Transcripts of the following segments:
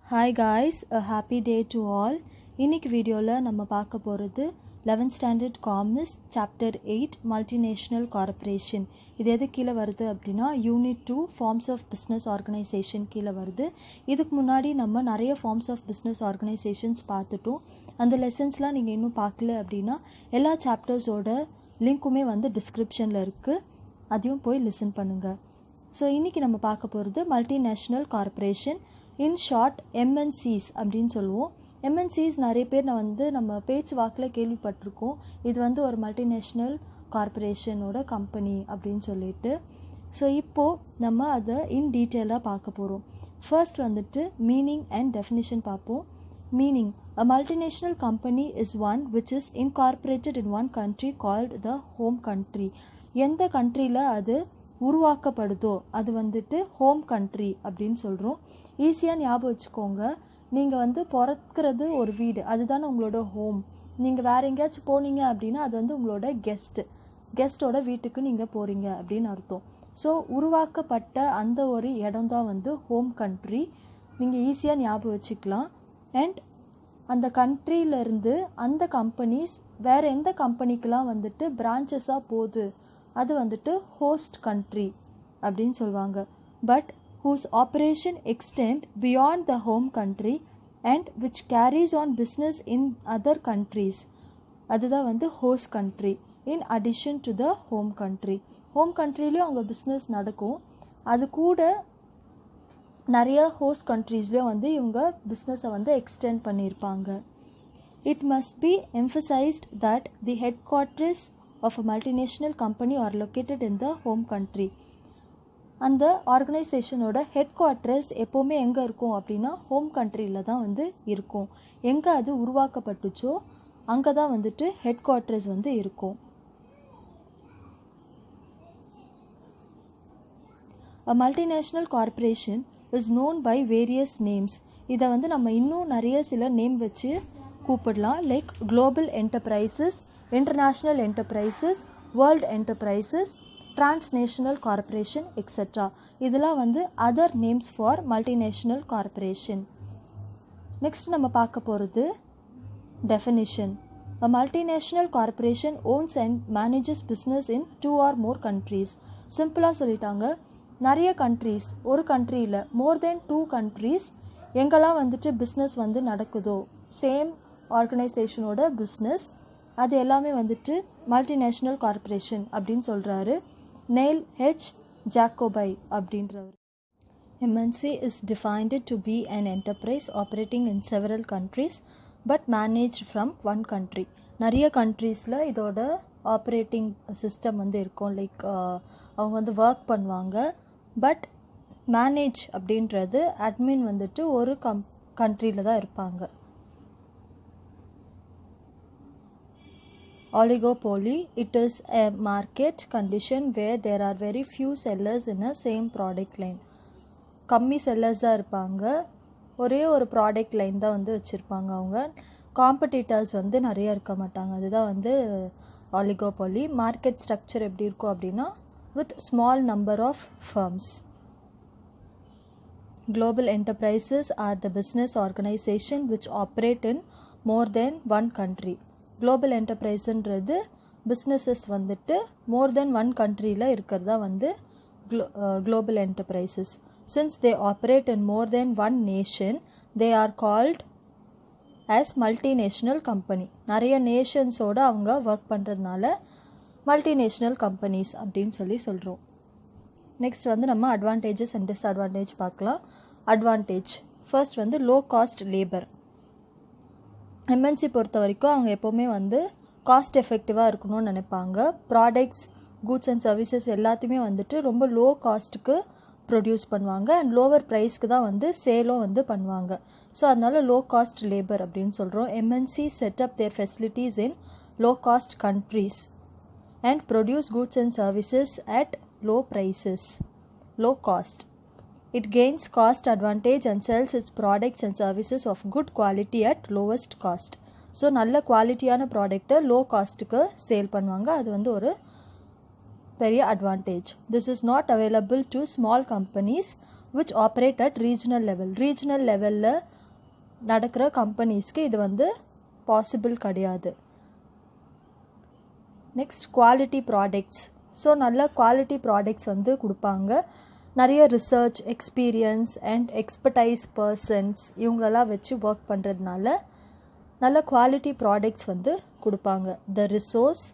Hi guys, a happy day to all. இன்னைக்கு வீடியோவில் நம்ம பார்க்க போகிறது 11th standard commerce chapter 8 multinational corporation. இது எது கீழே வருது அப்படின்னா unit 2 forms of business organisation கீழே வருது. இதுக்கு முன்னாடி நம்ம நிறைய ஃபார்ம்ஸ் ஆஃப் பிஸ்னஸ் ஆர்கனைசேஷன்ஸ் பார்த்துட்டோம். அந்த லெசன்ஸ்லாம் நீங்கள் இன்னும் பார்க்கல அப்படின்னா எல்லா சாப்டர்ஸோட லிங்க்குமே டிஸ்கிரிப்ஷனில் இருக்குது, அதையும் போய் லிசன் பண்ணுங்கள். ஸோ இன்றைக்கி நம்ம பார்க்க போகிறது multinational corporation, in short MNCs அப்படின்னு சொல்லுவோம். எம்என்சிஸ் நிறைய பேர் நம்ம பேச்சு வாக்கில் கேள்விப்பட்டிருக்கோம். இது ஒரு மல்டிநேஷ்னல் கார்ப்பரேஷனோட கம்பெனி அப்படின்னு சொல்லிட்டு. ஸோ இப்போது நம்ம அதை இன் டீட்டெயிலாக பார்க்க போகிறோம். ஃபர்ஸ்ட் மீனிங் அண்ட் டெஃபினிஷன் பார்ப்போம். Meaning: a multinational company is one which is incorporated in one country called the home country. எந்த கண்ட்ரியில் அது உருவாக்கப்படுதோ அது ஹோம் கண்ட்ரி அப்படின்னு சொல்கிறோம். ஈஸியாக ஞாபகம் வச்சுக்கோங்க. நீங்கள் பிறக்கிறது ஒரு வீடு, அதுதானே உங்களோட ஹோம். நீங்கள் வேறு எங்கேயாச்சும் போனீங்க அப்படின்னா அது உங்களோட கெஸ்ட்டோட வீட்டுக்கு நீங்கள் போகிறீங்க அப்படின்னு அர்த்தம். ஸோ உருவாக்கப்பட்ட அந்த ஒரு இடம் தான் ஹோம் கண்ட்ரி. நீங்கள் ஈஸியாக ஞாபகம் வச்சுக்கலாம். அண்ட் அந்த கண்ட்ரியிலேருந்து அந்த கம்பெனிஸ் வேறு எந்த கம்பெனிக்கெலாம் பிரான்ச்சஸாக போகுது அது ஹோஸ்ட் கண்ட்ரி அப்படின்னு சொல்லுவாங்க. But whose operation extend beyond the home country and which carries on business in other countries, அதுதான் host country in addition to the home country. Home கண்ட்ரிலையும் அவங்க பிஸ்னஸ் நடக்கும், அது கூட நிறைய ஹோஸ்ட் கண்ட்ரீஸ்லேயும் இவங்க பிஸ்னஸை எக்ஸ்டெண்ட் பண்ணியிருப்பாங்க. It must be emphasized that the headquarters of a multinational company are located in the home country. அந்த ஆர்கனைசேஷனோட ஹெட் குவார்ட்டர்ஸ் எப்போவுமே எங்கே இருக்கும் அப்படின்னா ஹோம் கண்ட்ரியில் தான் இருக்கும். எங்கே அது உருவாக்கப்பட்டுச்சோ அங்கே தான் ஹெட் குவார்ட்டர்ஸ் இருக்கும். A multinational corporation is known by various names. இதை நம்ம இன்னும் நிறைய சில நேம் வச்சு கூப்பிடலாம். Like global enterprises, international enterprises, world enterprises, transnational corporation, etc. இதெல்லாம் other names for multinational corporation. Next நம்ம பார்க்க போகிறது definition. A multinational corporation owns and manages business in 2 or more countries. சிம்பிளாக சொல்லிட்டாங்க, நிறைய கண்ட்ரீஸ், ஒரு கண்ட்ரியில் more than 2 countries எங்கெல்லாம் பிஸ்னஸ் நடக்குதோ சேம் ஆர்கனைசேஷனோட பிஸ்னஸ், அது எல்லாமே மல்டிநேஷ்னல் கார்ப்பரேஷன் அப்படின்னு சொல்கிறாரு நெயில் ஹெச் ஜாக்கோபை அப்படின்றவர். MNC is defined to be an enterprise operating in several countries but managed from one country. நிறைய கண்ட்ரீஸில் இதோட ஆப்ரேட்டிங் சிஸ்டம் இருக்கும். லைக் அவங்க ஒர்க் பண்ணுவாங்க. பட் மேனேஜ் அப்படின்றது அட்மின் ஒரு கண்ட்ரியில் தான் இருப்பாங்க. Oligopoly: it is a market condition where there are very few sellers in a same product line. கம்மி செல்லர்ஸ் தான் இருப்பாங்க, ஒரே ஒரு ப்ராடக்ட் லைன் தான் வச்சுருப்பாங்க. அவங்க காம்படிட்டர்ஸ் நிறைய இருக்க மாட்டாங்க. அதுதான் ஆலிகோபாலி. மார்க்கெட் ஸ்ட்ரக்சர் எப்படி இருக்கும் அப்படின்னா with small number of firms. Global enterprises are the business organization which operate in more than one country. Global என்டர்பிரைஸுன்றது பிஸ்னஸஸ் மோர் தென் ஒன் கண்ட்ரியில் இருக்கிறதா global enterprises. Since they operate in more than one nation they are called as multinational company. நிறைய நேஷன்ஸோடு அவங்க work பண்ணுறதுனால multinational companies அப்படின்னு சொல்கிறோம். Next நம்ம அட்வான்டேஜஸ் அண்ட் டிஸ்அட்வான்டேஜ் பார்க்கலாம். Advantage first low cost labour. MNC பொறுத்த வரைக்கும் அவங்க எப்போவுமே காஸ்ட் எஃபெக்டிவாக இருக்கணும்னு நினைப்பாங்க. ப்ராடக்ட்ஸ், கூட்ஸ் அண்ட் சர்வீசஸ் எல்லாத்தையுமே ரொம்ப லோ காஸ்ட்டுக்கு ப்ரொடியூஸ் பண்ணுவாங்க அண்ட் லோவர் ப்ரைஸ்க்கு தான் சேலும் பண்ணுவாங்க. ஸோ அதனால லோ காஸ்ட் லேபர் அப்படின்னு சொல்கிறோம். MNC set up their facilities in low cost countries and produce goods and services at low prices. Low cost: it gains cost advantage and sells its products and services of good quality at lowest cost. So நல்ல குவாலிட்டியான ப்ராடக்டை low காஸ்ட்டுக்கு sale பண்ணுவாங்க. அது ஒரு பெரிய advantage. This is not available to small companies which operate at regional level. Regional levelல நடக்கிற கம்பெனிஸ்க்கு இது வந்து பாசிபிள் கிடையாது. Next quality products. ஸோ நல்ல குவாலிட்டி ப்ராடக்ட்ஸ் வந்து கொடுப்பாங்க. நிறைய research experience and expertise persons இவங்களெல்லாம் வச்சு ஒர்க் பண்ணுறதுனால நல்ல குவாலிட்டி ப்ராடக்ட்ஸ் வந்து கொடுப்பாங்க. The resource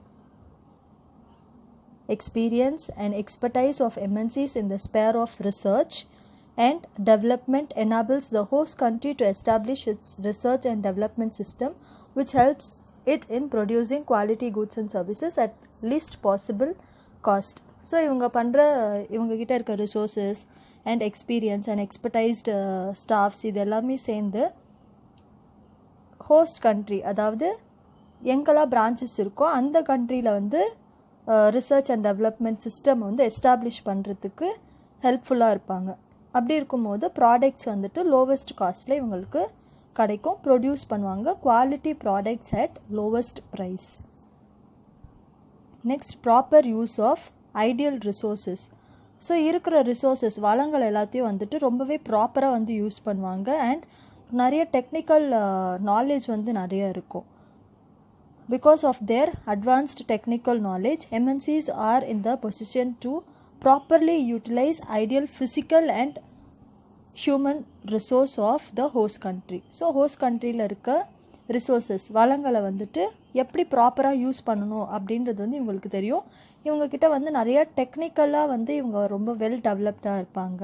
experience and expertise of MNCs in the sphere of research and development enables the host country to establish its research and development system, which helps it in producing quality goods and services at least possible cost. So இவங்க கிட்ட இருக்க resources and experience and expertised staffs இது எல்லாமே சேர்ந்து host country, அதாவது எங்கெல்லாம் branches இருக்கோ அந்த கண்ட்ரியில் வந்து ரிசர்ச் அண்ட் டெவலப்மெண்ட் சிஸ்டம் வந்து எஸ்டாப்ளிஷ் பண்ணுறதுக்கு ஹெல்ப்ஃபுல்லாக இருப்பாங்க. அப்படி இருக்கும்போது ப்ராடக்ட்ஸ் வந்துட்டு லோவஸ்ட் காஸ்ட்டில் இவங்களுக்கு கிடைக்கும், ப்ரொடியூஸ் பண்ணுவாங்க quality products at lowest price. Next proper use of ideal resources. So இருக்கிற ரிசோர்ஸஸ் வளங்கள் எல்லாத்தையும் வந்துட்டு ரொம்பவே ப்ராப்பராக வந்து யூஸ் பண்ணுவாங்க. அண்ட் நிறைய டெக்னிக்கல் நாலேஜ் வந்து நிறைய இருக்கும். Because of their advanced technical knowledge, MNCs are in the position to properly utilize ideal physical and human resource of the host country. So host countryல இருக்க ரிசோர்ஸஸ் வளங்களை வந்துட்டு எப்படி ப்ராப்பராக யூஸ் பண்ணணும் அப்படின்றது வந்து இவங்களுக்கு தெரியும். இவங்கக்கிட்ட வந்து நிறைய டெக்னிக்கலாக வந்து இவங்க ரொம்ப வெல் டெவலப்டாக இருப்பாங்க.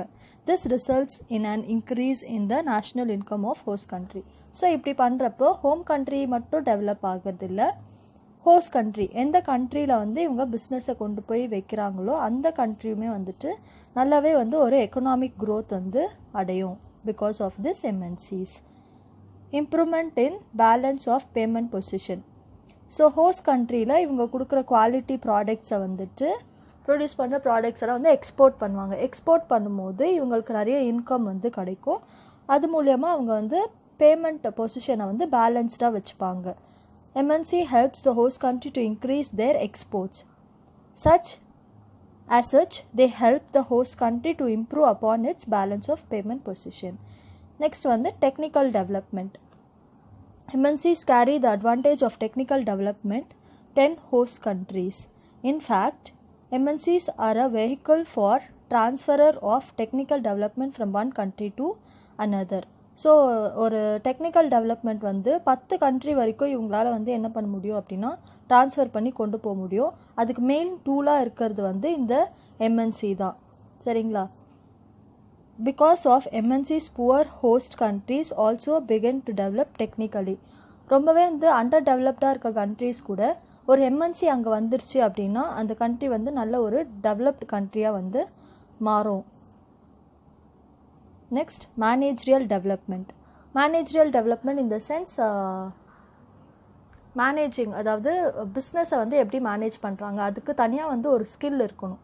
This results in an increase in the national income of host country. So இப்படி பண்ணுறப்போ ஹோம் கண்ட்ரி மட்டும் டெவலப் ஆகிறதில்ல, ஹோஸ்ட் கண்ட்ரி எந்த கண்ட்ரியில் வந்து இவங்க பிஸ்னஸை கொண்டு போய் வைக்கிறாங்களோ அந்த கண்ட்ரியுமே வந்துட்டு நல்லாவே வந்து ஒரு எக்கனாமிக் க்ரோத் வந்து அடையும். Because of this MNCs. Improvement in balance of payment position. So host கண்ட்ரியில் இவங்க கொடுக்குற குவாலிட்டி ப்ராடக்ட்ஸை வந்துட்டு ப்ரொடியூஸ் பண்ணுற ப்ராடக்ட்ஸ் எல்லாம் வந்து எக்ஸ்போர்ட் பண்ணுவாங்க. எக்ஸ்போர்ட் பண்ணும்போது இவங்களுக்கு நிறைய இன்கம் வந்து கிடைக்கும். அது மூலயமா அவங்க வந்து பேமெண்ட் பொசிஷனை வந்து பேலன்ஸ்டாக வச்சுப்பாங்க. MNC helps the host country to increase their exports. As such, they help the host country to improve upon its balance of payment position. Next வந்து technical development. MNCs carry the advantage of technical development 10 host countries. In fact, MNCs are a vehicle for transfer of technical development from one country to another. So ஒரு technical development வந்து 10 country வரைக்கும் இவங்களால் வந்து என்ன பண்ண முடியும் அப்படின்னா transfer பண்ணி கொண்டு போக முடியும். அதுக்கு மெயின் டூலாக இருக்கிறது வந்து இந்த MNC தான். சரிங்களா? Because of MNCs poor host countries also begin to develop technically. ரொம்பவே வந்து அண்டர் டெவலப்டாக இருக்க கண்ட்ரிஸ் கூட ஒரு MNC அங்கே வந்துருச்சு அப்படின்னா அந்த கண்ட்ரி வந்து நல்ல ஒரு டெவலப்டு கண்ட்ரியாக வந்து மாறும். Next managerial development. Managerial development இந்த சென்ஸ் மேனேஜிங், அதாவது பிஸ்னஸை வந்து எப்படி மேனேஜ் பண்ணுறாங்க அதுக்கு தனியாக வந்து ஒரு ஸ்கில் இருக்கணும்.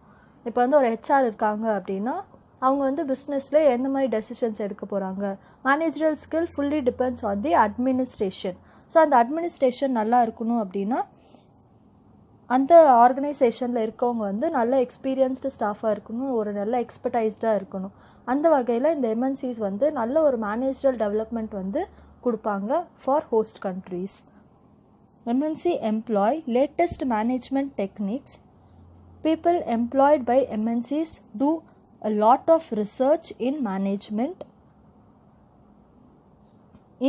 இப்போ வந்து ஒரு HR இருக்காங்க அப்படின்னா அவங்க வந்து பிஸ்னஸில் எந்த மாதிரி டெசிஷன்ஸ் எடுக்க போகிறாங்க. Managerial skill fully depends on the administration. So அந்த அட்மினிஸ்ட்ரேஷன் நல்லா இருக்கணும் அப்படின்னா அந்த ஆர்கனைசேஷனில் இருக்கவங்க வந்து நல்ல எக்ஸ்பீரியன்ஸ்டு ஸ்டாஃபாக இருக்கணும், ஒரு நல்ல எக்ஸ்பர்டைஸ்டாக இருக்கணும். அந்த வகையில் இந்த MNCs வந்து நல்ல ஒரு மேனேஜரல் டெவலப்மெண்ட் வந்து கொடுப்பாங்க for host countries. MNC employ latest management techniques. People employed by MNCs do a lot of research in management.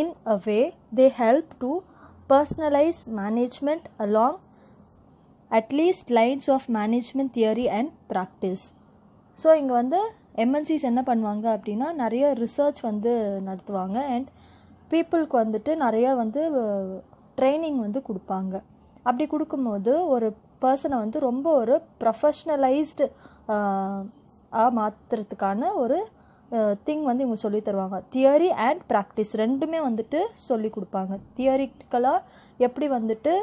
In a way, they help to personalize management along at least lines of management theory and practice. So இங்கே வந்து MNCs என்ன பண்ணுவாங்க அப்படின்னா நிறைய research வந்து நடத்துவாங்க and பீப்புளுக்கு வந்துட்டு நிறைய வந்து ட்ரைனிங் வந்து கொடுப்பாங்க. அப்படி கொடுக்கும்போது ஒரு பர்சனை வந்து ரொம்ப ஒரு ப்ரொஃபஷ்னலைஸ்டு மாற்றுறதுக்கான ஒரு திங் வந்து இவங்க சொல்லி தருவாங்க. தியரி அண்ட் ப்ராக்டிஸ் ரெண்டுமே வந்துட்டு சொல்லி கொடுப்பாங்க. தியரிட்டிக்கலாக எப்படி வந்துட்டு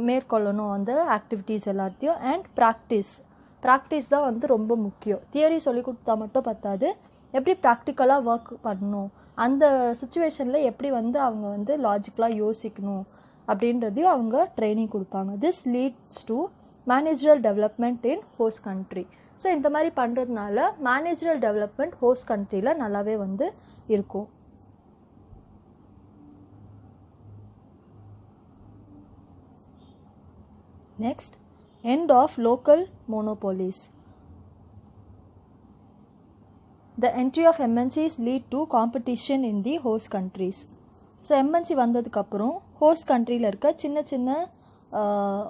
மேற்கொள்ளணும் அந்த ஆக்டிவிட்டீஸ் எல்லாத்தையும், அண்ட் ப்ராக்டிஸ் தான் வந்து ரொம்ப முக்கியம். தியரி சொல்லி கொடுத்தா மட்டும் பத்தாது, எப்படி ப்ராக்டிக்கலாக ஒர்க் பண்ணணும், அந்த சுச்சுவேஷனில் எப்படி வந்து அவங்க வந்து லாஜிக்கலாக யோசிக்கணும் அப்படின்றதையும் அவங்க ட்ரைனிங் கொடுப்பாங்க. This leads to managerial development in host country. So இந்த மாதிரி பண்ணுறதுனால மேனேஜரல் டெவலப்மெண்ட் ஹோஸ்ட் கண்ட்ரியில் நல்லாவே வந்து இருக்கும். Next, end of local monopolies. The entry of MNCs lead to competition in the host countries. So MNC வந்ததுக்கப்புறம் host கண்ட்ரியில் இருக்க சின்ன சின்ன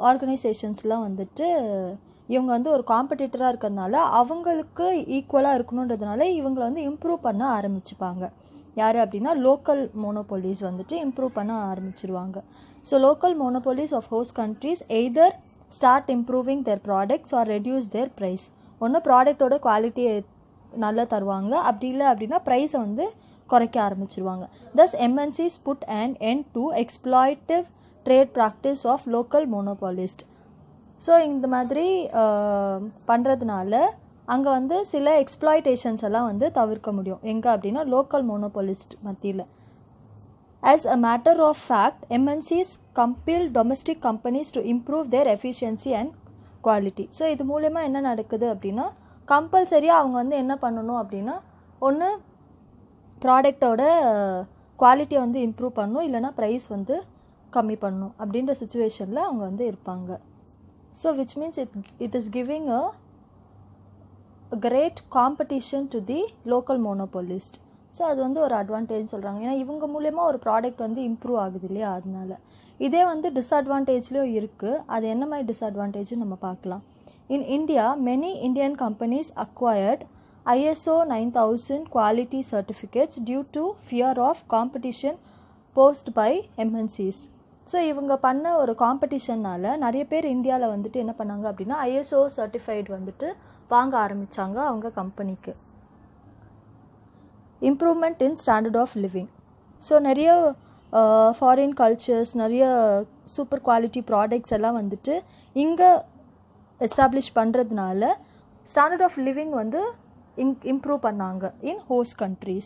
ஆர்கனைசேஷன்ஸ்லாம் வந்துட்டு இவங்க வந்து ஒரு காம்படிட்டராக இருக்கிறதுனால அவங்களுக்கு ஈக்குவலாக இருக்கணுன்றதுனால இவங்களை வந்து இம்ப்ரூவ் பண்ண ஆரம்பிச்சுப்பாங்க. யார் அப்படின்னா லோக்கல் மோனோபோலிஸ் வந்துட்டு இம்ப்ரூவ் பண்ண ஆரம்பிச்சிருவாங்க. So local monopolies of host countries either start improving their products or reduce their price. ஒன்று ப்ராடக்டோட குவாலிட்டியை நல்லா தருவாங்க, அப்படி இல்லை அப்படின்னா ப்ரைஸை வந்து குறைக்க ஆரம்பிச்சிருவாங்க. Thus MNCs put an end to exploitative trade practice of local monopolist. So இந்த மாதிரி பண்ணுறதுனால அங்கே வந்து சில எக்ஸ்ப்ளாய்டேஷன்ஸ் எல்லாம் வந்து தவிர்க்க முடியும். எங்கே அப்படின்னா லோக்கல் மோனோபாலிஸ்ட் மத்தியில். As a matter of fact, MNCs compel domestic companies to improve their efficiency and quality. So இது மூலமா என்ன நடக்குது அப்படின்னா கம்பல்சரியாக அவங்க வந்து என்ன பண்ணணும் அப்படின்னா ஒன்று ப்ராடக்டோட குவாலிட்டியை வந்து இம்ப்ரூவ் பண்ணணும், இல்லைனா ப்ரைஸ் வந்து கம்மி பண்ணணும் அப்படின்ற சுச்சுவேஷனில் அவங்க வந்து இருப்பாங்க. So which means it is giving a great competition to the local monopolist. So அது வந்து ஒரு அட்வான்டேஜ் சொல்கிறாங்க. ஏன்னா இவங்க மூலயமா ஒரு ப்ராடக்ட் வந்து இம்ப்ரூவ் ஆகுது இல்லையா, அதனால. இதே வந்து டிஸ்அட்வான்டேஜ்லேயும் இருக்குது. அது என்ன மாதிரி டிஸ்அட்வான்டேஜ்னு நம்ம பார்க்கலாம். In India many Indian companies acquired ISO 9000 quality certificates due to fear of competition posed by MNCs. So இவங்க பண்ண ஒரு காம்படிஷன்னால் நிறைய பேர் இந்தியாவில் வந்துட்டு என்ன பண்ணாங்க அப்படின்னா ISO சர்டிஃபைடு வந்துட்டு வாங்க ஆரம்பித்தாங்க அவங்க கம்பெனிக்கு. Improvement in standard of living. So நிறைய ஃபாரின் கல்ச்சர்ஸ், நிறைய சூப்பர் குவாலிட்டி ப்ராடக்ட்ஸ் எல்லாம் வந்துட்டு இங்கே எஸ்டாப்ளிஷ் பண்ணுறதுனால ஸ்டாண்டர்ட் ஆஃப் லிவிங் வந்து improve பண்ணாங்க in host countries.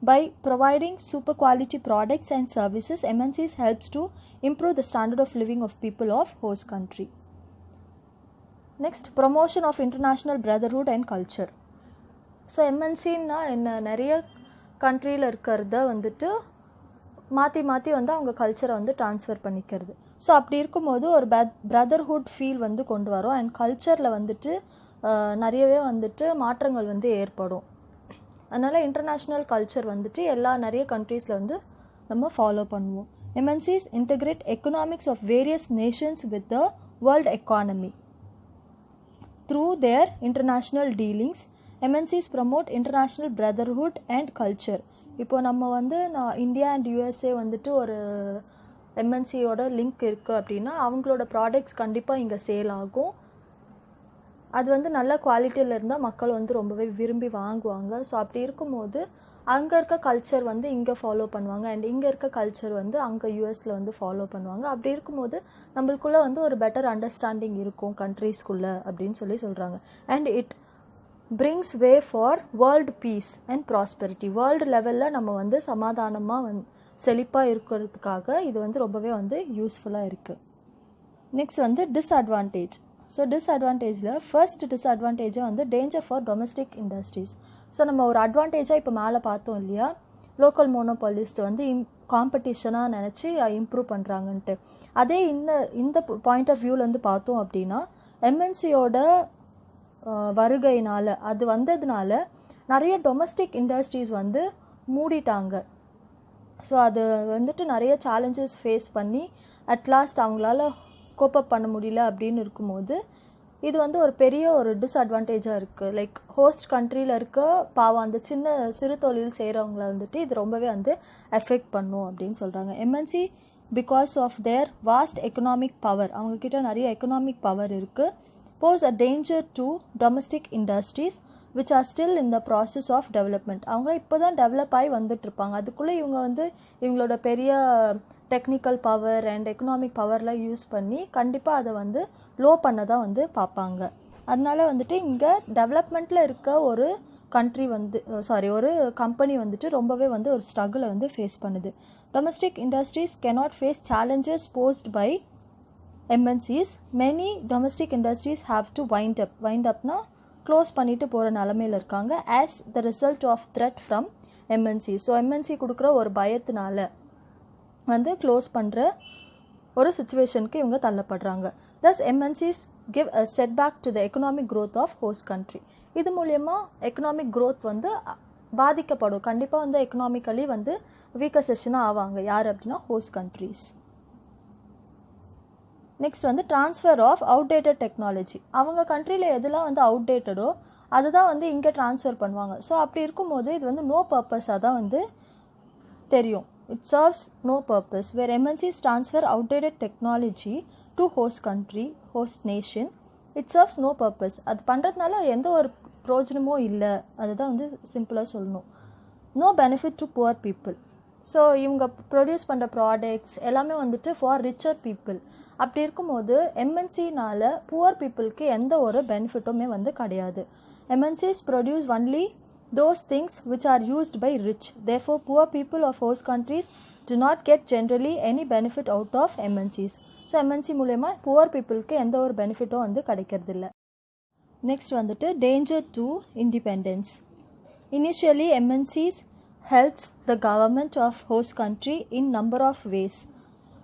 By providing super quality products and services, MNCs helps to improve the standard of living of people of host country. Next, promotion of international brotherhood and culture. So எம்என்சின்னா என்ன, நிறைய கண்ட்ரியில் இருக்கிறத வந்துட்டு மாற்றி மாற்றி வந்து அவங்க கல்ச்சரை வந்து ட்ரான்ஸ்ஃபர் பண்ணிக்கிறது. ஸோ அப்படி இருக்கும்போது ஒரு பிரதர்ஹுட் ஃபீல் வந்து கொண்டு வரும். அண்ட் கல்ச்சரில் வந்துட்டு நிறையவே வந்துட்டு மாற்றங்கள் வந்து ஏற்படும். அதனால் இன்டர்நேஷ்னல் கல்ச்சர் வந்துட்டு நிறைய கண்ட்ரீஸில் வந்து நம்ம ஃபாலோ பண்ணுவோம். MNCs integrate economics of various nations with the world economy. Through their international dealings, MNCs promote international brotherhood and culture. இப்போ நம்ம வந்து இந்தியா அண்ட் USA வந்துட்டு ஒரு MNCயோட லிங்க் இருக்குது அப்படின்னா அவங்களோட ப்ராடக்ட்ஸ் கண்டிப்பாக இங்கே சேல் ஆகும். அது வந்து நல்ல குவாலிட்டியில் இருந்தால் மக்கள் வந்து ரொம்பவே விரும்பி வாங்குவாங்க. ஸோ அப்படி இருக்கும்போது அங்கே இருக்க கல்ச்சர் வந்து இங்கே ஃபாலோ பண்ணுவாங்க, அண்ட் இங்கே இருக்க கல்ச்சர் வந்து அங்கே யூஎஸில் வந்து ஃபாலோ பண்ணுவாங்க. அப்படி இருக்கும்போது நம்மளுக்குள்ளே வந்து ஒரு பெட்டர் அண்டர்ஸ்டாண்டிங் இருக்கும் கண்ட்ரீஸ்குள்ளே அப்படின்னு சொல்கிறாங்க. And it brings way for world peace and prosperity. World லெவலில் நம்ம வந்து சமாதானமாக செழிப்பாக இருக்கிறதுக்காக இது வந்து ரொம்பவே வந்து யூஸ்ஃபுல்லாக இருக்குது. நெக்ஸ்ட் வந்து டிஸ்அட்வான்டேஜ். ஸோ டிஸ்அட்வான்டேஜில் ஃபர்ஸ்ட் டிஸ்அட்வான்டேஜை வந்து danger for domestic industries. So நம்ம ஒரு அட்வான்டேஜாக இப்போ மேலே பார்த்தோம் இல்லையா, லோக்கல் மோனோபாலிஸ்ட் வந்து காம்படிஷனாக நினச்சி இம்ப்ரூவ் பண்ணுறாங்கன்ட்டு. அதே இந்த பாயிண்ட் ஆஃப் வியூலேருந்து பார்த்தோம் அப்படின்னா எம்என்சியோட வருகையினால், அது வந்ததுனால நிறைய டொமஸ்டிக் இண்டஸ்ட்ரீஸ் வந்து மூடிட்டாங்க. ஸோ அது வந்துட்டு நிறைய சேலஞ்சஸ் ஃபேஸ் பண்ணி அட்லாஸ்ட் அவங்களால கோப்பப் பண்ண முடியல அப்படின்னு இருக்கும்போது இது வந்து ஒரு பெரிய ஒரு டிஸ்அட்வான்டேஜாக இருக்குது. லைக் ஹோஸ்ட் கண்ட்ரியில் இருக்க பாவம் அந்த சிறு தொழில் செய்கிறவங்கள வந்துட்டு இது ரொம்பவே வந்து எஃபெக்ட் பண்ணும் அப்படின்னு சொல்கிறாங்க. MNC because of their vast economic power, அவங்கக்கிட்ட நிறைய எக்கனாமிக் பவர் இருக்குது, pose a danger to domestic industries which are still in the process of development. அவங்க இப்போ தான் டெவலப் ஆகி வந்துட்டுருப்பாங்க. அதுக்குள்ளே இவங்க வந்து இவங்களோட பெரிய டெக்னிக்கல் பவர் அண்ட் எக்கனாமிக் பவர்லாம் யூஸ் பண்ணி கண்டிப்பாக அதை வந்து லோ பண்ண தான் வந்து பார்ப்பாங்க. அதனால வந்துட்டு இங்கே டெவலப்மெண்ட்டில் இருக்க ஒரு கண்ட்ரி வந்து ஒரு கம்பெனி வந்துட்டு ரொம்பவே வந்து ஒரு ஸ்ட்ரகிளை வந்து ஃபேஸ் பண்ணுது. Domestic industries cannot face challenges posed by MNCs. Many domestic industries have to wind upனா க்ளோஸ் பண்ணிட்டு போகிற நிலமையில் இருக்காங்க as the result of threat from MNC. So MNC கொடுக்குற ஒரு பயத்தினால வந்து க்ளோஸ் பண்ணுற ஒரு சுச்சுவேஷனுக்கு இவங்க தள்ளப்படுறாங்க. thus MNCs give a setback to the economic growth of host country. இது மூலயமா எக்கனாமிக் growth வந்து பாதிக்கப்படும். கண்டிப்பாக வந்து எக்கனாமிக்கலி வந்து வீக்கர் செஷனாக ஆவாங்க. யார் அப்படின்னா ஹோஸ்ட் கண்ட்ரீஸ். நெக்ஸ்ட் வந்து ட்ரான்ஸ்ஃபர் ஆஃப் அவுடேட்டட் டெக்னாலஜி. அவங்க கண்ட்ரியில் எதெல்லாம் வந்து அவுடேட்டடோ அதுதான் வந்து இங்கே ட்ரான்ஸ்ஃபர் பண்ணுவாங்க. ஸோ அப்படி இருக்கும்போது இது வந்து நோ பர்பஸாக தான் வந்து தெரியும். It serves no purpose. Where MNCs transfer outdated technology to host country, host nation, it serves no purpose. அது பண்ணுறதுனால எந்த ஒரு பிரோஜனமும் இல்லை. அதுதான் வந்து சிம்பிளாக சொல்லணும். No benefit to poor people. So இவங்க ப்ரொடியூஸ் பண்ணுற ப்ராடக்ட்ஸ் எல்லாமே வந்துட்டு ஃபார் ரிச்சர் பீப்புள். அப்படி இருக்கும்போது எம்என்சினால் புவர் பீப்புளுக்கு எந்த ஒரு பெனிஃபிட்டுமே வந்து கிடையாது. MNCs produce only those things which are used by rich. Therefore, poor people of host countries do not get generally any benefit out of MNCs. So MNC மூலயமா poor பீப்புளுக்கு எந்த ஒரு பெனிஃபிட்டும் வந்து கிடைக்கிறதில்ல. நெக்ஸ்ட் வந்துட்டு danger to independence. Initially MNCs helps the government of host country in number of ways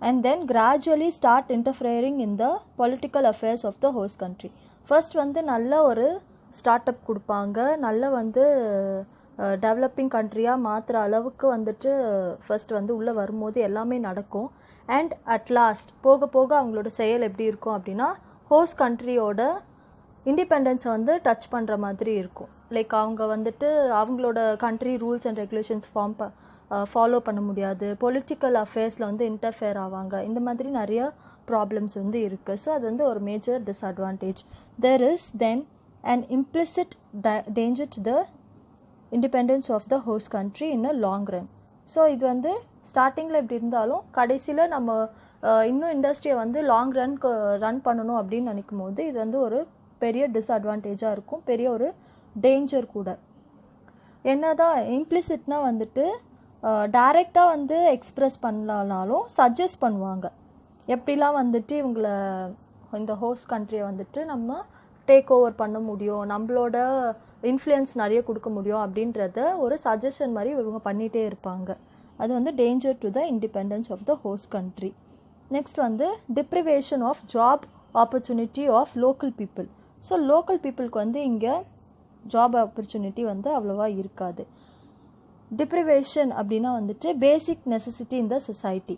and then gradually start interfering in the political affairs of the host country. First வந்து நல்ல ஒரு start up கொடுப்பாங்க, நல்ல வந்து developing கண்ட்ரியாக மாற்றுற அளவுக்கு வந்துட்டு first வந்து உள்ளே வரும்போது எல்லாமே நடக்கும். அண்ட் அட் லாஸ்ட் போக போக அவங்களோட செயல் எப்படி இருக்கும் அப்படின்னா ஹோஸ்ட் கண்ட்ரியோட இண்டிபெண்டன்ஸை வந்து டச் பண்ணுற மாதிரி இருக்கும். லைக் அவங்க வந்துட்டு அவங்களோட country rules and regulations follow பண்ண முடியாது, பொலிட்டிக்கல் அஃபேர்ஸில் வந்து இன்டர்ஃபியர் ஆவாங்க. இந்த மாதிரி நிறைய ப்ராப்ளம்ஸ் வந்து இருக்குது. ஸோ அது வந்து ஒரு major disadvantage. There is then an implicit danger to the independence of the host country in a long run. So இது வந்து ஸ்டார்டிங்கில் இப்படி இருந்தாலும் கடைசியில் நம்ம இன்னும் இண்டஸ்ட்ரியை வந்து லாங் ரன் பண்ணணும் அப்படின்னு நினைக்கும் போது இது வந்து ஒரு பெரிய டிஸ்அட்வான்டேஜாக இருக்கும், பெரிய ஒரு டேஞ்சர் கூட. என்னதான் இம்ப்ளிசிட்னா வந்துட்டு டைரெக்டாக வந்து எக்ஸ்ப்ரெஸ் பண்ணலனாலும் சஜஸ்ட் பண்ணுவாங்க, எப்படிலாம் வந்துட்டு இவங்கள இந்த ஹோஸ்ட் கண்ட்ரியை வந்துட்டு நம்ம டேக் ஓவர் பண்ண முடியும், நம்மளோட இன்ஃப்ளூயன்ஸ் நிறைய கொடுக்க முடியும் அப்படின்றத ஒரு சஜஷன் மாதிரி இவங்க பண்ணிகிட்டே இருப்பாங்க. அது வந்து danger to the independence of the host country. Next வந்து deprivation of job opportunity of local people. So local பீப்புளுக்கு வந்து இங்கே ஜாப் ஆப்பர்ச்சுனிட்டி வந்து அவ்வளோவா இருக்காது. டிப்ரிவேஷன் அப்படின்னா வந்துட்டு பேசிக் நெசசிட்டி இன் த சொசைட்டி.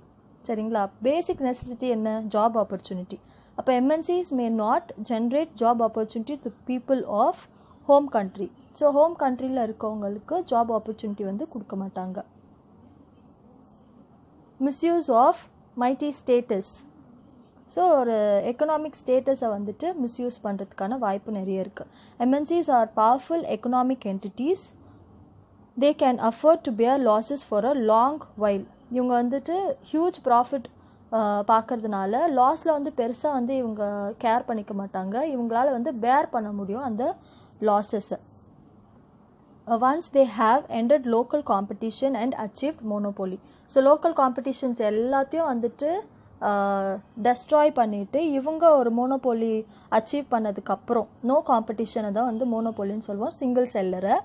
சரிங்களா? பேசிக் நெசசிட்டி என்ன? Job opportunity. அப்போ MNCs may not generate job opportunity to people of home country. So home கண்ட்ரியில் இருக்கவங்களுக்கு ஜாப் ஆப்பர்ச்சுனிட்டி வந்து கொடுக்க மாட்டாங்க. Misuse of mighty status. So ஒரு எக்கனாமிக் ஸ்டேட்டஸை வந்துட்டு மிஸ்யூஸ் பண்ணுறதுக்கான வாய்ப்பு நிறைய இருக்குது. MNCs are powerful economic entities. They can afford to bear losses for a long while. இவங்க வந்துட்டு ஹியூஜ் ப்ராஃபிட் பார்க்கறதுனால லாஸில் வந்து பெருசாக வந்து இவங்க கேர் பண்ணிக்க மாட்டாங்க. இவங்களால வந்து பேர் பண்ண முடியும் அந்த லாஸஸை. Once they have ended local competition and achieved monopoly. So local competitions எல்லாத்தையும் வந்துட்டு டெஸ்ட்ராய் பண்ணிவிட்டு இவங்க ஒரு மோனோபோலி அச்சீவ் பண்ணதுக்கப்புறம், நோ காம்படிஷனை தான் வந்து மோனோபோலின்னு சொல்லுவோம், சிங்கிள் செல்லரை.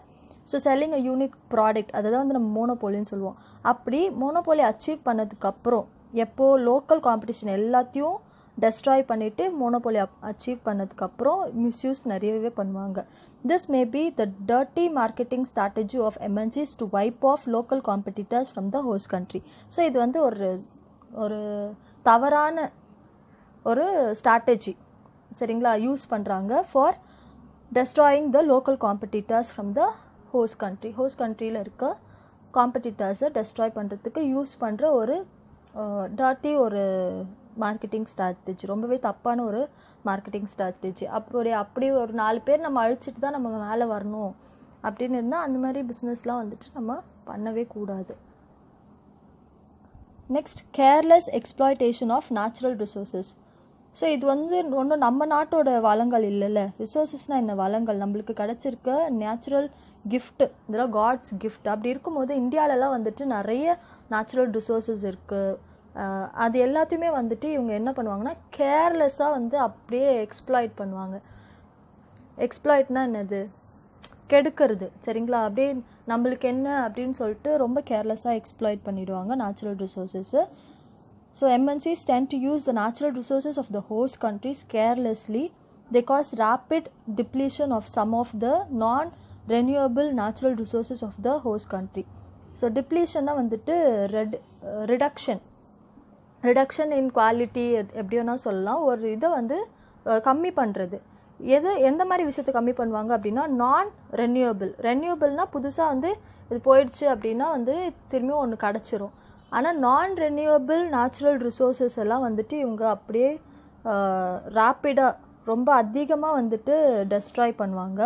So selling a unique product அதை தான் வந்து நம்ம மோனோபோலின்னு சொல்லுவோம். அப்படி மோனோபோலி அச்சீவ் பண்ணதுக்கப்புறம் எப்போது லோக்கல் காம்படிஷன் எல்லாத்தையும் டெஸ்ட்ராய் பண்ணிவிட்டு மோனோபோலி அச்சீவ் பண்ணதுக்கப்புறம் மிஸ்யூஸ் நிறையவே பண்ணுவாங்க. This may be the dirty marketing strategy of MNCs to wipe off local competitors from the host country. So இது வந்து ஒரு தவறான ஒரு ஸ்ட்ராட்டஜி, சரிங்களா, யூஸ் பண்ணுறாங்க for destroying the local competitors from the host country. Host கண்ட்ரியில் இருக்க காம்படிட்டர்ஸை destroy பண்ணுறதுக்கு யூஸ் பண்ணுற ஒரு டாட்டி ஒரு மார்க்கெட்டிங் ஸ்ட்ராட்டஜி, ரொம்பவே தப்பான ஒரு மார்க்கெட்டிங் ஸ்ட்ராட்டஜி. அப்படி ஒரு 4 பேர் நம்ம அழிச்சிட்டு தான் நம்ம மேலே வரணும் அப்படின்னு இருந்தால் அந்த மாதிரி பிஸ்னஸ்லாம் வந்துட்டு நம்ம பண்ணவே கூடாது. Next, careless exploitation of natural resources. So இது வந்து ஒன்றும் நம்ம நாட்டோட வளங்கள் இல்லைல்ல. ரிசோர்ஸஸ்னால் என்ன? வளங்கள் நம்மளுக்கு கிடச்சிருக்க நேச்சுரல் கிஃப்ட்டு, இதெல்லாம் காட்ஸ் கிஃப்ட். அப்படி இருக்கும்போது இந்தியாவிலலாம் வந்துட்டு நிறைய நேச்சுரல் ரிசோர்ஸஸ் இருக்குது. அது எல்லாத்தையுமே வந்துட்டு இவங்க என்ன பண்ணுவாங்கன்னா கேர்லெஸ்ஸாக வந்து அப்படியே எக்ஸ்ப்ளாய்ட் பண்ணுவாங்க. எக்ஸ்ப்ளாய்ட்னா என்னது, கெடுக்கிறது சரிங்களா. அப்படியே நம்மளுக்கு என்ன அப்படின்னு சொல்லிட்டு ரொம்ப கேர்லெஸ்ஸாக எக்ஸ்ப்ளாய்ட் பண்ணிடுவாங்க natural resources. So MNCs tend to use the natural resources of the host countries carelessly. They cause rapid depletion of some of the non-renewable natural resources of the host country. So டிப்ளீஷன்னா வந்துட்டு reduction இன் quality எப்படி வேணால் சொல்லலாம். ஒரு இதை வந்து கம்மி பண்ணுறது. எந்த மாதிரி விஷயத்தை கம்மி பண்ணுவாங்க அப்படின்னா நான் ரெனியூபிள்னால் புதுசாக வந்து இது போயிடுச்சு அப்படின்னா வந்து திரும்பியும் ஒன்று கிடச்சிரும். ஆனால் நான் ரெனியூபிள் நேச்சுரல் ரிசோர்ஸஸ் எல்லாம் வந்துட்டு இவங்க அப்படியே ரேப்பிடாக ரொம்ப அதிகமாக வந்துட்டு டெஸ்ட்ராய் பண்ணுவாங்க.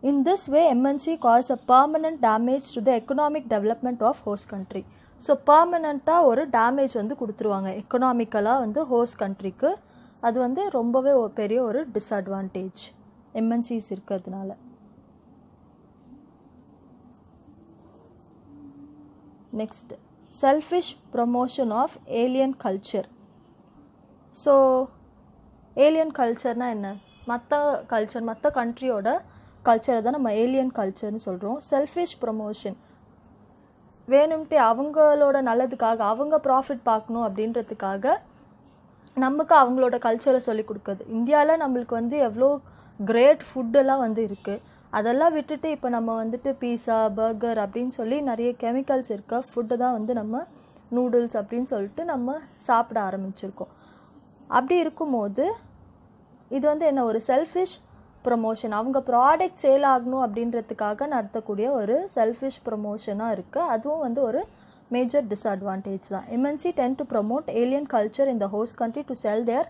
In this way, MNC cause a permanent damage to the economic development of host country. So பர்மனண்ட்டாக ஒரு டேமேஜ் வந்து கொடுத்துருவாங்க எக்கனாமிக்கலாக வந்து ஹோஸ்ட் கண்ட்ரிக்கு. அது வந்து ரொம்பவே பெரிய ஒரு டிஸ்அட்வான்டேஜ் எம்என்சிஸ் இருக்கிறதுனால. Next, selfish promotion of alien culture. So alien கல்ச்சர்னால் என்ன, மற்ற கண்ட்ரியோட கல்ச்சரை தான் நம்ம ஏலியன் கல்ச்சர்னு சொல்கிறோம். செல்ஃபிஷ் ப்ரொமோஷன், வேணும்ட்டு அவங்களோட நல்லதுக்காக அவங்க ப்ராஃபிட் பார்க்கணும் அப்படின்றதுக்காக நமக்கு அவங்களோட கல்ச்சரை சொல்லி கொடுக்குறது. இந்தியாவில் நம்மளுக்கு வந்து எவ்வளோ கிரேட் ஃபுட்டெல்லாம் வந்து இருக்குது. அதெல்லாம் விட்டுட்டு இப்போ நம்ம வந்துட்டு பீஸா பர்கர் அப்படின்னு சொல்லி நிறைய கெமிக்கல்ஸ் இருக்க ஃபுட்டு தான் வந்து நம்ம நூடுல்ஸ் அப்படின்னு சொல்லிட்டு நம்ம சாப்பிட ஆரம்பிச்சிருக்கோம். அப்படி இருக்கும்போது இது வந்து என்ன, ஒரு செல்ஃபிஷ் ப்ரொமோஷன். அவங்க ப்ராடக்ட் சேல் ஆகணும் அப்படின்றதுக்காக நடத்தக்கூடிய ஒரு செல்ஃபிஷ் ப்ரொமோஷனாக இருக்குது. அதுவும் வந்து ஒரு மேஜர் டிஸ்அட்வான்டேஜ் தான். MNC tend to promote alien culture in the host country to sell their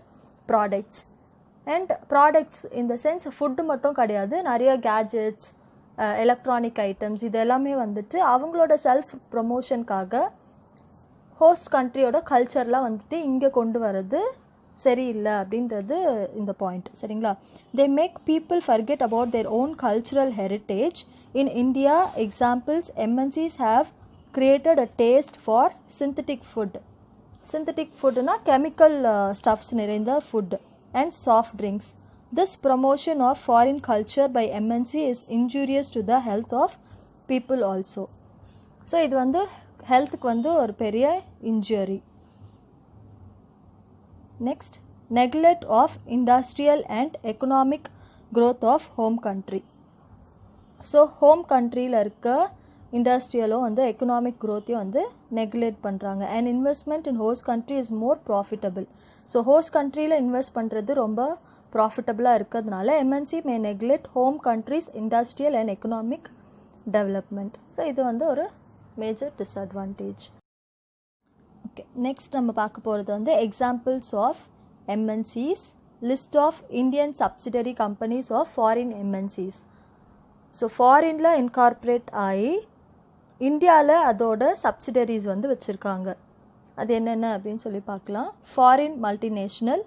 products. And products in the sense food மட்டும் கிடையாது, நிறைய கேஜெட்ஸ், எலக்ட்ரானிக் ஐட்டம்ஸ், இது எல்லாமே வந்துட்டு அவங்களோட செல்ஃப் ப்ரொமோஷனுக்காக ஹோஸ்ட் கண்ட்ரியோட கல்ச்சர்லாம் வந்துட்டு இங்கே கொண்டு வர்றது சரியில்லை அப்படின்றது இந்த பாயிண்ட் சரிங்களா. They make people forget about their own cultural heritage. In India examples, MNCs have created a taste for synthetic food. Synthetic foodனா chemical stuffs நிறைந்த food and soft drinks. This promotion of foreign culture by MNC is injurious to the health of people also. So இது வந்து ஹெல்த்துக்கு வந்து ஒரு பெரிய injury. Next, neglect of industrial and economic growth of home country. So home கண்ட்ரியில் இருக்க இண்டஸ்ட்ரியலோ வந்து economic க்ரோத்தையும் வந்து நெக்லெக்ட் பண்ணுறாங்க. And investment in host country is more profitable. So host கண்ட்ரியில் இன்வெஸ்ட் பண்ணுறது ரொம்ப ப்ராஃபிட்டபிளாக இருக்கிறதுனால MNC May neglect home countries industrial and economic development. So இது வந்து ஒரு மேஜர் டிஸ்அட்வான்டேஜ். ஓகே, நெக்ஸ்ட் நம்ம பார்க்க போகிறது வந்து examples of MNCs, list of Indian subsidiary companies of foreign MNCs. So ஃபாரினில் இன்கார்பரேட் ஆகி இந்தியாவில் அதோட சப்சிடரிஸ் வந்து வச்சுருக்காங்க. அது என்னென்ன அப்படின்னு சொல்லி பார்க்கலாம். Foreign multinational,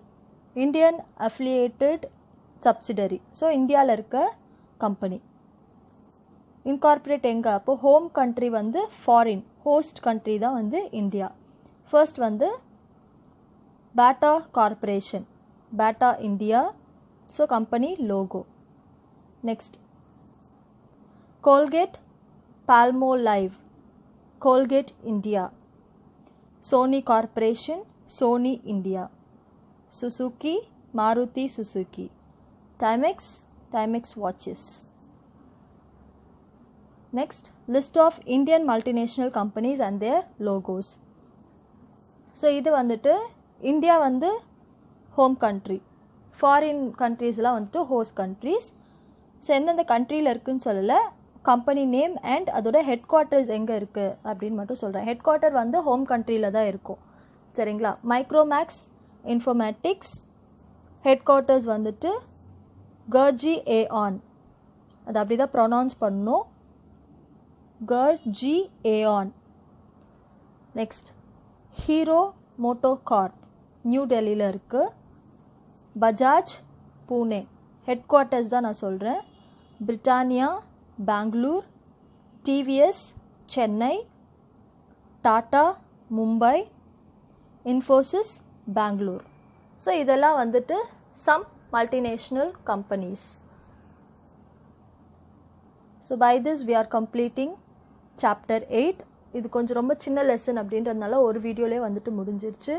Indian affiliated subsidiary. So இந்தியாவில் இருக்க கம்பெனி இன்கார்பரேட் எங்கே, அப்போது ஹோம் கண்ட்ரி வந்து ஃபாரின், ஹோஸ்ட் கண்ட்ரி தான் வந்து இந்தியா. ஃபர்ஸ்ட் வந்து Bata corporation, Bata India. So company logo. Next Colgate Palmolive, Colgate India. Sony corporation, Sony India. Suzuki, Maruti Suzuki. Timex, Timex watches. Next list of Indian multinational companies and their logos. So இது வந்துட்டு India வந்து home country, foreign கண்ட்ரீஸ்லாம் வந்துட்டு host countries. So எந்தெந்த கண்ட்ரியில் இருக்குதுன்னு சொல்லலை, company name and அதோட head quarters எங்கே இருக்குது அப்படின்னு மட்டும் சொல்கிறேன். ஹெட் குவார்ட்டர் வந்து ஹோம் கண்ட்ரியில் தான் இருக்கும் சரிங்களா. மைக்ரோமேக்ஸ் இன்ஃபர்மேட்டிக்ஸ், ஹெட் குவார்ட்டர்ஸ் வந்துட்டு கர்ஜி ஏஆன், அது அப்படி தான் ப்ரொனவுன்ஸ் பண்ணணும், கர்ஜி ஏஆன். Next Hero MotoCorp, new டெல்லியில் இருக்குது. பஜாஜ் பூனே, ஹெட் குவார்ட்டர்ஸ் தான் நான் சொல்கிறேன். பிரிட்டானியா பெங்களூர், டிவிஎஸ் சென்னை, டாட்டா மும்பை, இன்ஃபோசிஸ் பெங்களூர். ஸோ இதெல்லாம் வந்துட்டு some multinational companies so by this we are completing chapter 8. இது கொஞ்சம் ரொம்ப சின்ன லெசன் அப்படின்றதுனால ஒரு வீடியோலேயே வந்துட்டு முடிஞ்சிருச்சு.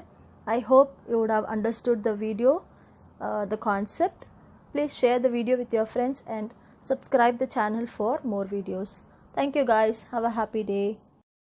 I hope you would have understood the video, the concept. Please share the video with your friends and subscribe the channel for more videos. Thank you guys. Have a happy day.